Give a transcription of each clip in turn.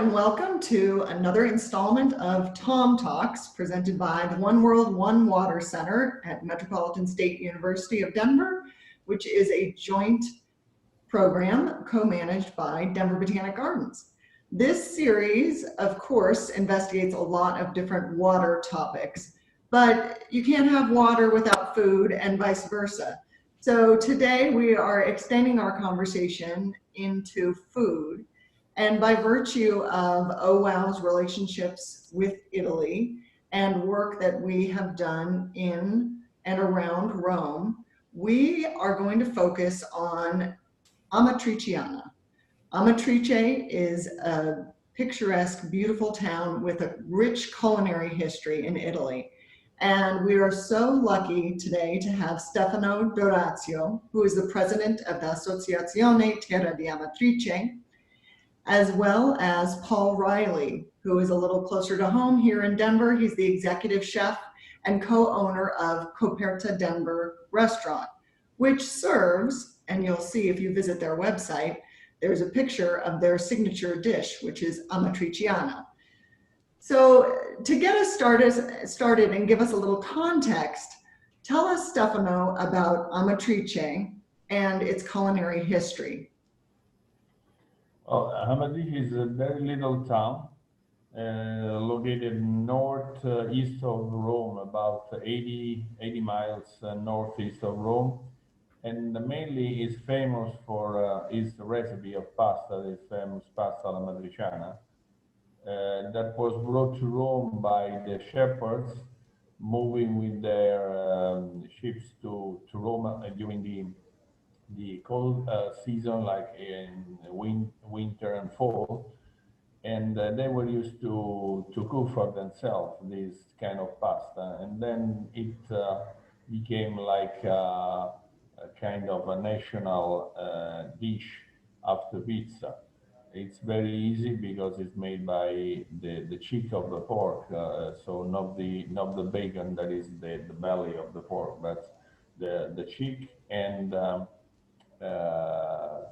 and welcome to another installment of Tom Talks presented by the One World, One Water Center at Metropolitan State University of Denver, which is a joint program co-managed by Denver Botanic Gardens. This series, of course, investigates a lot of different water topics, but you can't have water without food and vice versa. So today we are extending our conversation into food. And by virtue of OWOW's relationships with Italy and work that we have done in and around Rome, we are going to focus on Amatriciana. Amatrice is a picturesque, beautiful town with a rich culinary history in Italy. And we are so lucky today to have Stefano Dorazio, who is the president of the Associazione Terra di Amatrice, as well as Paul Riley, who is a little closer to home here in Denver. He's the executive chef and co-owner of Coperta Denver Restaurant, which serves, and you'll see if you visit their website, there's a picture of their signature dish, which is Amatriciana. So to get us started and give us a little context, tell us, Stefano, about Amatrice and its culinary history. Amatrice is a very little town located northeast of Rome, about 80 miles northeast of Rome, and mainly is famous for its recipe of pasta, the famous pasta alla matriciana, that was brought to Rome by the shepherds moving with their ships to Rome during the cold season, like in winter and fall, and they were used to cook for themselves this kind of pasta, and then it became like a kind of a national dish after pizza. It's very easy because it's made by the cheek of the pork, so not the bacon that is the belly of the pork, but the cheek, and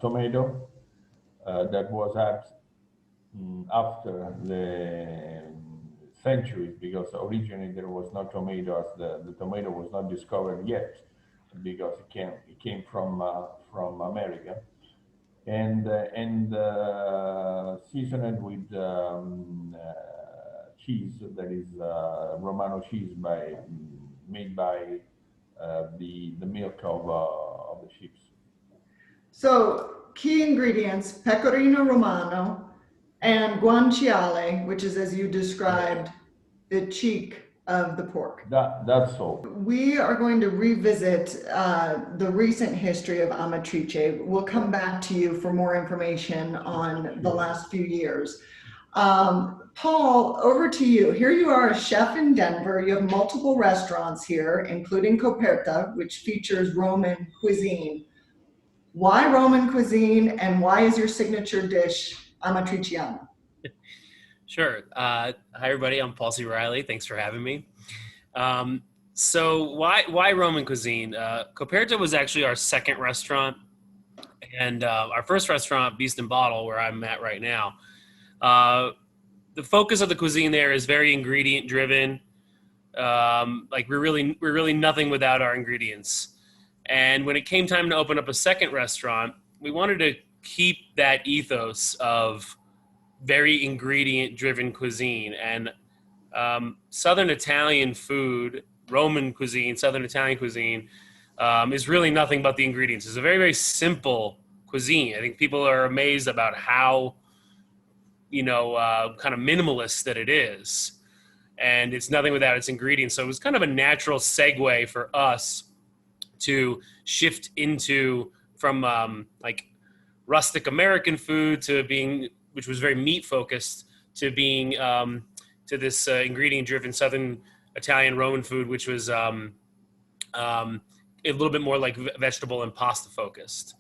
tomato that was added after the centuries, because originally there was no tomatoes. The tomato was not discovered yet because it came from America, and seasoned with cheese that is Romano cheese made by the milk of the sheep. So key ingredients: pecorino romano and guanciale, which is, as you described, the cheek of the pork. That's all. We are going to revisit the recent history of Amatrice. We'll come back to you for more information on the last few years. Paul, over to you. Here you are, a chef in Denver. You have multiple restaurants here, including Coperta, which features Roman cuisine. Why Roman cuisine, and why is your signature dish Amatriciana? Sure. Hi, everybody. I'm Paul C. Riley. Thanks for having me. So why Roman cuisine? Coperta was actually our second restaurant, and our first restaurant, Beast and Bottle, where I'm at right now. The focus of the cuisine there is very ingredient driven. Like we're really nothing without our ingredients. And when it came time to open up a second restaurant, we wanted to keep that ethos of very ingredient-driven cuisine. And Southern Italian food, Roman cuisine, Southern Italian cuisine, is really nothing but the ingredients. It's a very, very simple cuisine. I think people are amazed about how, kind of minimalist that it is. And it's nothing without its ingredients. So it was kind of a natural segue for us to shift from like rustic American food to being, which was very meat focused, to being to this ingredient driven Southern Italian Roman food, which was a little bit more like vegetable and pasta focused.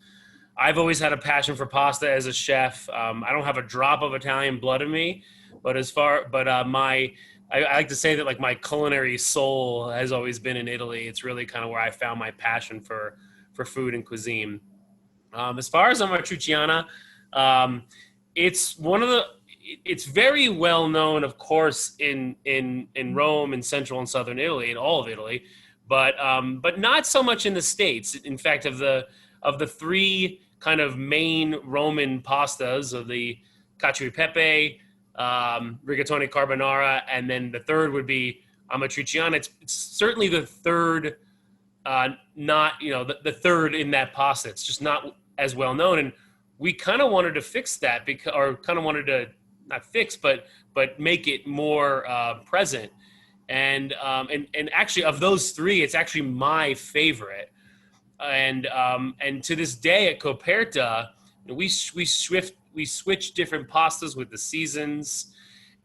I've always had a passion for pasta as a chef. I don't have a drop of Italian blood in me, but I like to say that like my culinary soul has always been in Italy. It's really kind of where I found my passion for food and cuisine. As far as Amatriciana, it's one of the, it's very well known, of course, in Rome and central and southern Italy, in all of Italy, but not so much in the States. In fact, of the three kind of main Roman pastas, of the cacio e pepe, rigatoni carbonara, and then the third would be amatriciana. It's certainly the third, not the third in that pasta. It's just not as well known, and we kind of wanted to fix that, because, or kind of wanted to not fix, but make it more present. And actually, of those three, it's actually my favorite. And to this day at Coperta, we switch different pastas with the seasons.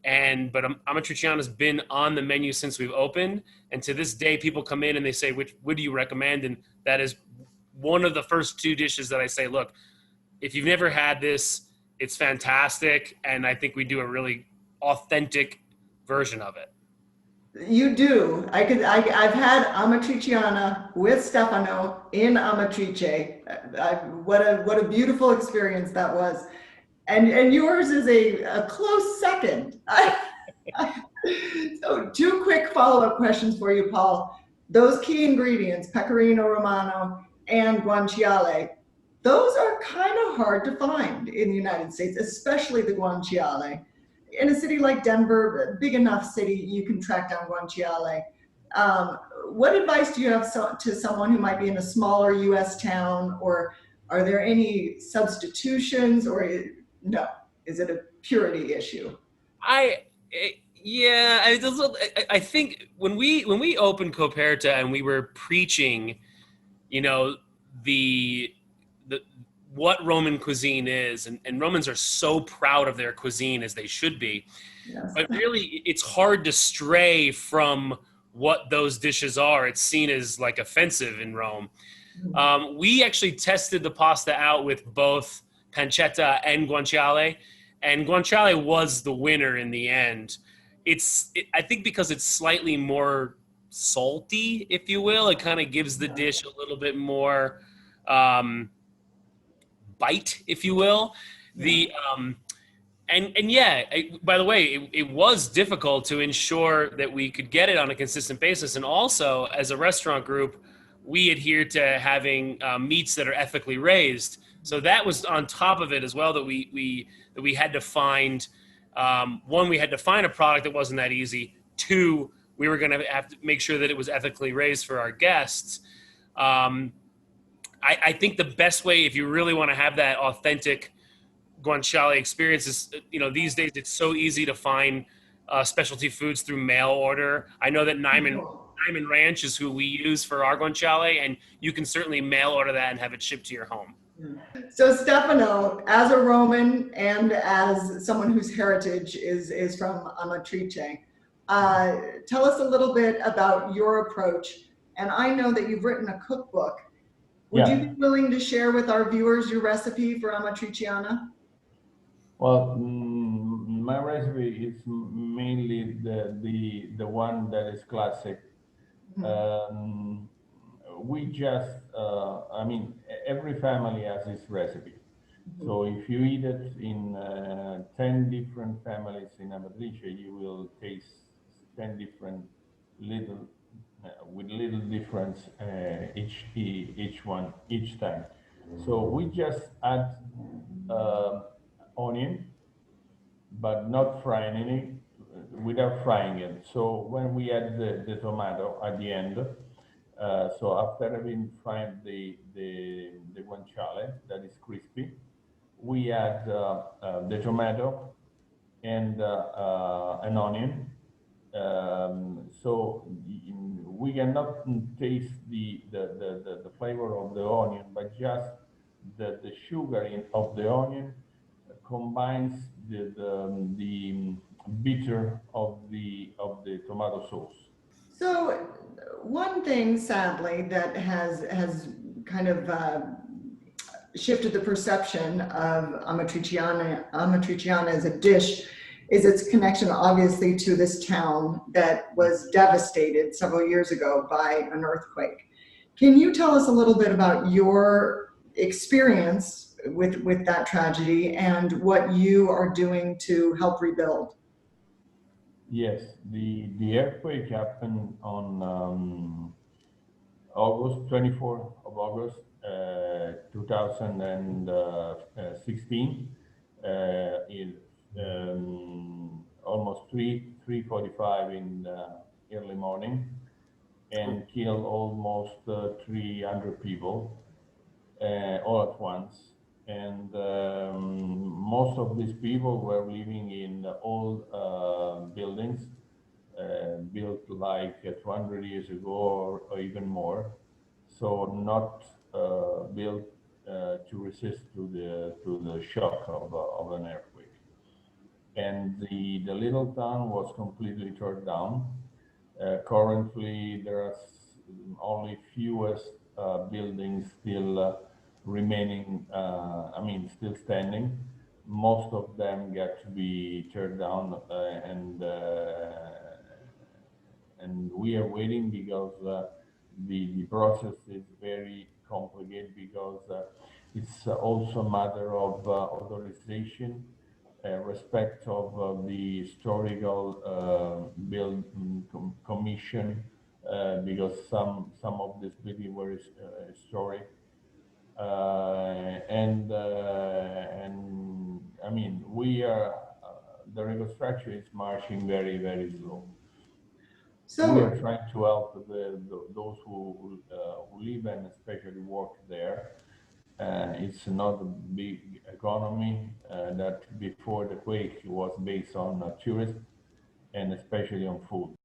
But Amatriciana has been on the menu since we've opened. And to this day, people come in and they say, what do you recommend? And that is one of the first two dishes that I say, look, if you've never had this, it's fantastic. And I think we do a really authentic version of it. You do. I've had Amatriciana with Stefano in Amatrice. What a beautiful experience that was. And yours is a close second. So 2 quick follow-up questions for you, Paul. Those key ingredients, pecorino romano and guanciale, those are kind of hard to find in the United States, especially the guanciale. In a city like Denver, a big enough city, you can track down guanciale. What advice do you have to someone who might be in a smaller U.S. town, or are there any substitutions, or no? Is it a purity issue? I think when we opened Coperta and we were preaching, the what Roman cuisine is, and Romans are so proud of their cuisine, as they should be. Yes. But really, it's hard to stray from what those dishes are. It's seen as like offensive in Rome. Mm-hmm. We actually tested the pasta out with both pancetta and guanciale, and guanciale was the winner in the end. I think because it's slightly more salty, if you will. It kind of gives the dish a little bit more bite, if you will. By the way, it was difficult to ensure that we could get it on a consistent basis. And also, as a restaurant group, we adhere to having meats that are ethically raised. So that was on top of it as well, that we had to find, one, we had to find a product that wasn't that easy. 2, we were going to have to make sure that it was ethically raised for our guests. I think the best way, if you really want to have that authentic guanciale experience, is, these days it's so easy to find specialty foods through mail order. I know that Nyman Ranch is who we use for our guanciale, and you can certainly mail order that and have it shipped to your home. So Stefano, as a Roman and as someone whose heritage is from Amatrice, tell us a little bit about your approach. And I know that you've written a cookbook. Would you be willing to share with our viewers your recipe for Amatriciana? Well, my recipe is mainly the one that is classic. Mm-hmm. We just, every family has its recipe. Mm-hmm. So if you eat it in 10 different families in Amatrice, you will taste 10 different with little difference each time. So we just add onion, but not frying it, without frying it. So when we add the tomato at the end, so after having fried the guanciale that is crispy, we add the tomato and an onion. So we cannot taste the flavor of the onion, but just the sugar of the onion combines the bitter of the tomato sauce. So one thing, sadly, that has kind of shifted the perception of Amatriciana as a dish is its connection, obviously, to this town that was devastated several years ago by an earthquake. Can you tell us a little bit about your experience with that tragedy and what you are doing to help rebuild. Yes, the earthquake happened on August 24th of August 2016. Is almost 3:45 in the early morning, and killed almost 300 people all at once. And most of these people were living in old buildings built like 200 years ago or even more, so not built to resist to the shock of an earthquake. And the little town was completely torn down. Currently, there are only fewest buildings still remaining. I mean, still standing. Most of them get to be torn down, and we are waiting because the process is very complicated because it's also a matter of authorization, respect of the historical build commission, because some of this building were historic, and I mean we are the reconstruction is marching very very slow. We are So, trying to help those who live and especially work there. It's not a big economy that before the quake was based on tourism and especially on food.